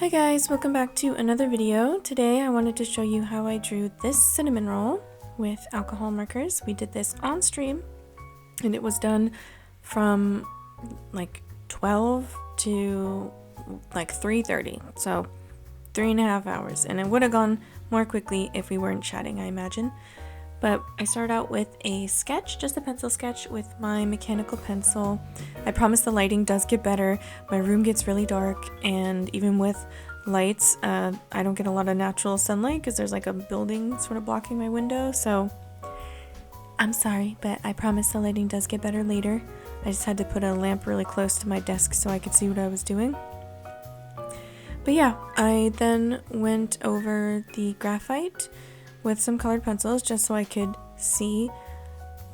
Hi guys, welcome back to another video. Today I wanted to show you how I drew this cinnamon roll with alcohol markers. We did this on stream and it was done from like 12 to like 3:30, so 3.5 hours, and it would have gone more quickly if we weren't chatting, I imagine. But I started out with a sketch, just a pencil sketch with my mechanical pencil. I promise the lighting does get better. My room gets really dark, and even with lights, I don't get a lot of natural sunlight because there's like a building sort of blocking my window. So I'm sorry, but I promise the lighting does get better later. I just had to put a lamp really close to my desk so I could see what I was doing. But yeah, I then went over the graphite with some colored pencils just so I could see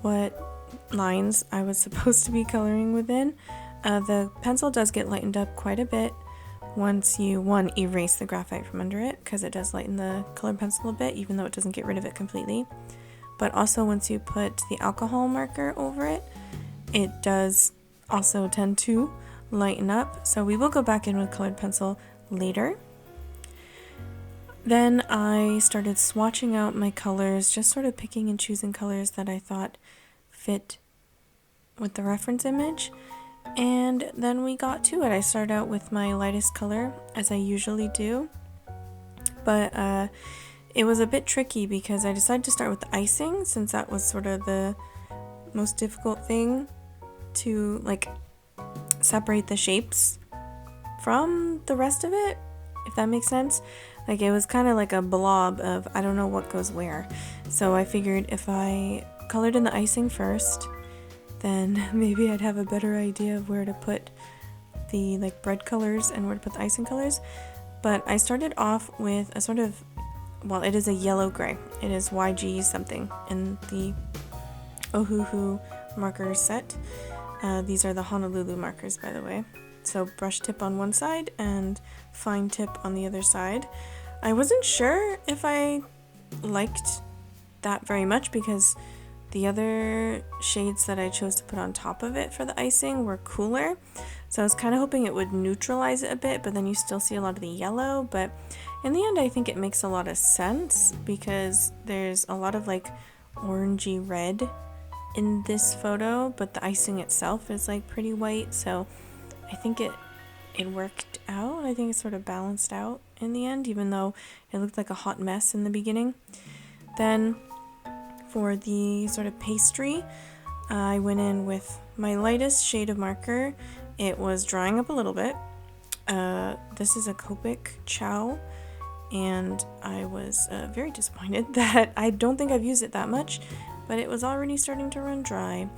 what lines I was supposed to be coloring within. The pencil does get lightened up quite a bit once you, erase the graphite from under it, because it does lighten the colored pencil a bit, even though it doesn't get rid of it completely. But also once you put the alcohol marker over it, it does also tend to lighten up. So we will go back in with colored pencil later. Then I started swatching out my colors, just sort of picking and choosing colors that I thought fit with the reference image. And then we got to it. I started out with my lightest color, as I usually do. But it was a bit tricky because I decided to start with the icing, since that was sort of the most difficult thing to like separate the shapes from the rest of it, if that makes sense. Like, it was kind of like a blob of I don't know what goes where. So I figured if I colored in the icing first, then maybe I'd have a better idea of where to put the like bread colors and where to put the icing colors. But I started off with a sort of, well, it is a yellow gray. It is YG something in the Ohuhu marker set. These are the Honolulu markers, by the way. So brush tip on one side and fine tip on the other side. I wasn't sure if I liked that very much because the other shades that I chose to put on top of it for the icing were cooler. So I was kind of hoping it would neutralize it a bit, but then you still see a lot of the yellow. But in the end, I think it makes a lot of sense because there's a lot of like orangey red in this photo, but the icing itself is like pretty white. So I think it worked out. I think it sort of balanced out in the end, even though it looked like a hot mess in the beginning. Then for the sort of pastry, I went in with my lightest shade of marker. It was drying up a little bit. This is a Copic Chow, and I was very disappointed that I don't think I've used it that much, but it was already starting to run dry.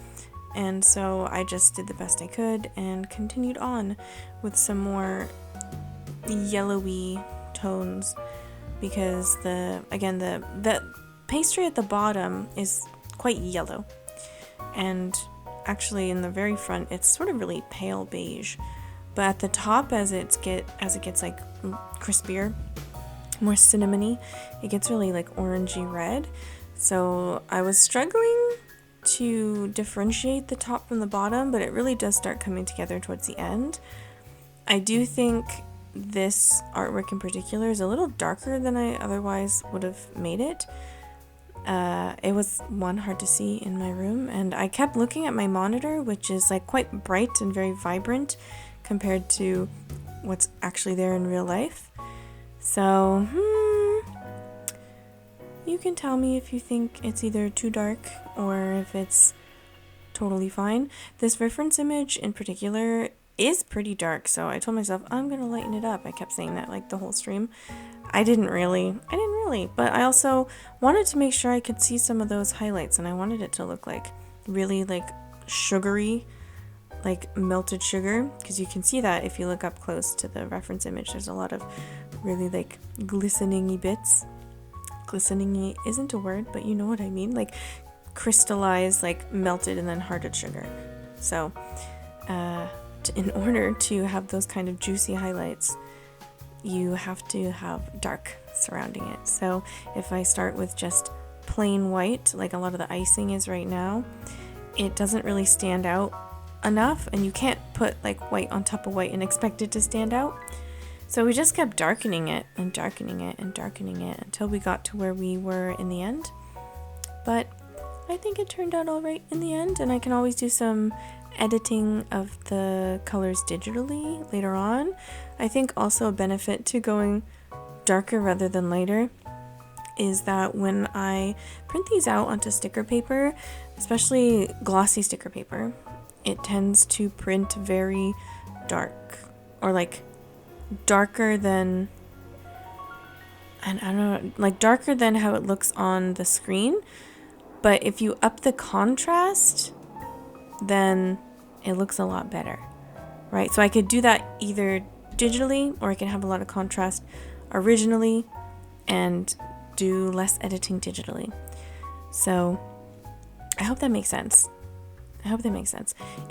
And so I just did the best I could and continued on with some more yellowy tones because the pastry at the bottom is quite yellow, and actually in the very front it's sort of really pale beige, but at the top as it gets like crispier, more cinnamony, it gets really like orangey red. So I was struggling to differentiate the top from the bottom, but it really does start coming together towards the end. I do think this artwork in particular is a little darker than I otherwise would have made it. It was hard to see in my room, and I kept looking at my monitor, which is like quite bright and very vibrant compared to what's actually there in real life. So you can tell me if you think it's either too dark or if it's totally fine. This reference image in particular is pretty dark, so I told myself I'm gonna lighten it up. I kept saying that like the whole stream. I didn't really, but I also wanted to make sure I could see some of those highlights, and I wanted it to look like really like sugary, like melted sugar, because you can see that if you look up close to the reference image. There's a lot of really like glistening-y bits. Glistening isn't a word, but you know what I mean, like crystallized, like melted and then hardened sugar. So in order to have those kind of juicy highlights, you have to have dark surrounding it. So if I start with just plain white, like a lot of the icing is right now, it doesn't really stand out enough, and you can't put like white on top of white and expect it to stand out. So we just kept darkening it and darkening it and darkening it until we got to where we were in the end. But I think it turned out all right in the end, and I can always do some editing of the colors digitally later on. I think also a benefit to going darker rather than lighter is that when I print these out onto sticker paper, especially glossy sticker paper, it tends to print very dark, or like darker than, and I don't know, like darker than how it looks on the screen. But if you up the contrast, then it looks a lot better, right? So I could do that either digitally, or I can have a lot of contrast originally and do less editing digitally. So I hope that makes sense.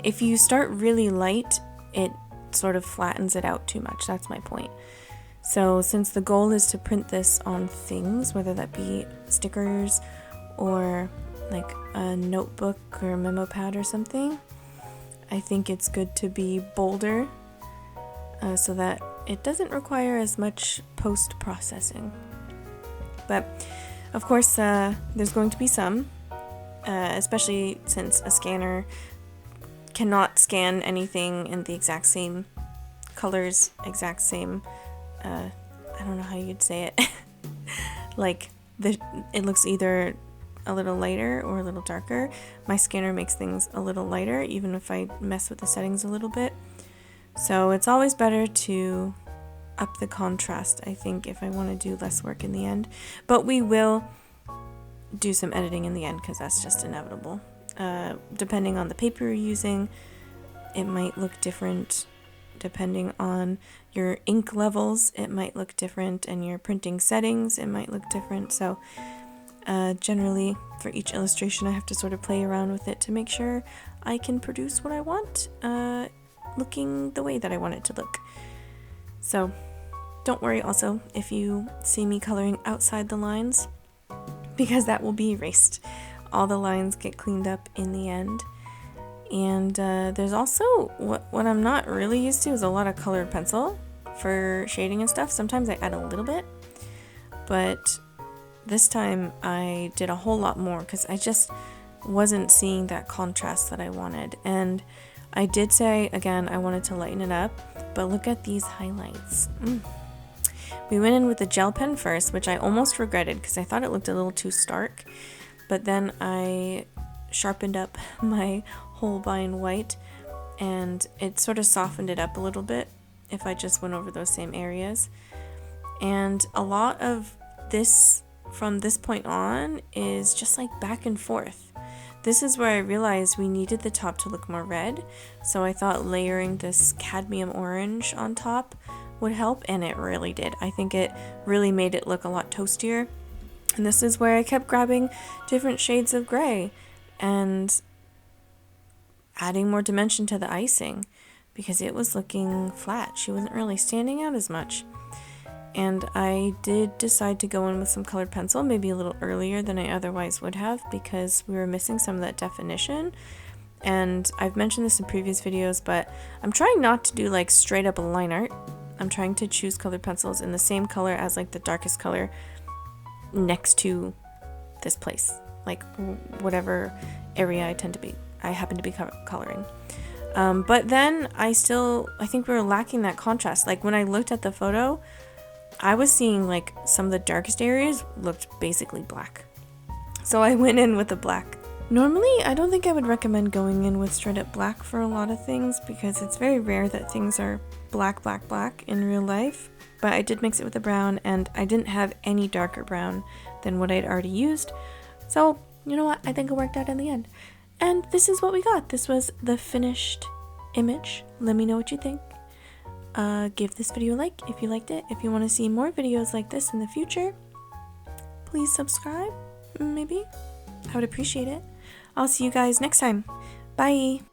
If you start really light, it sort of flattens it out too much. That's my point. So since the goal is to print this on things, whether that be stickers or like a notebook or a memo pad or something, I think it's good to be bolder so that it doesn't require as much post-processing. But of course, there's going to be some, especially since a scanner cannot scan anything in the exact same colors, exact same, I don't know how you'd say it, like it looks either a little lighter or a little darker. My scanner makes things a little lighter, even if I mess with the settings a little bit. So it's always better to up the contrast, I think, if I want to do less work in the end. But we will do some editing in the end because that's just inevitable. Depending on the paper you're using, it might look different. Depending on your ink levels, it might look different, and your printing settings, it might look different. So generally, for each illustration, I have to sort of play around with it to make sure I can produce what I want, looking the way that I want it to look. So don't worry also if you see me coloring outside the lines, because that will be erased. All the lines get cleaned up in the end. And there's also, what I'm not really used to is a lot of colored pencil for shading and stuff. Sometimes I add a little bit, but this time I did a whole lot more because I just wasn't seeing that contrast that I wanted. And I did say, again, I wanted to lighten it up, but look at these highlights. We went in with the gel pen first, which I almost regretted because I thought it looked a little too stark. But then I sharpened up my Holbein white, and it sort of softened it up a little bit if I just went over those same areas. And a lot of this from this point on is just like back and forth. This is where I realized we needed the top to look more red, so I thought layering this cadmium orange on top would help, and it really did. I think it really made it look a lot toastier. And this is where I kept grabbing different shades of gray and adding more dimension to the icing because it was looking flat. She wasn't really standing out as much. And I did decide to go in with some colored pencil, maybe a little earlier than I otherwise would have, because we were missing some of that definition. And I've mentioned this in previous videos, but I'm trying not to do like straight up line art. I'm trying to choose colored pencils in the same color as like the darkest color next to this place, like whatever area I happen to be coloring. But then I think we were lacking that contrast. Like when I looked at the photo, I was seeing like some of the darkest areas looked basically black. So I went in with the black. Normally, I don't think I would recommend going in with straight up black for a lot of things because it's very rare that things are black in real life. But I did mix it with the brown, and I didn't have any darker brown than what I'd already used. So, you know what? I think it worked out in the end. And this is what we got. This was the finished image. Let me know what you think. Give this video a like if you liked it. If you want to see more videos like this in the future, please subscribe, maybe. I would appreciate it. I'll see you guys next time. Bye!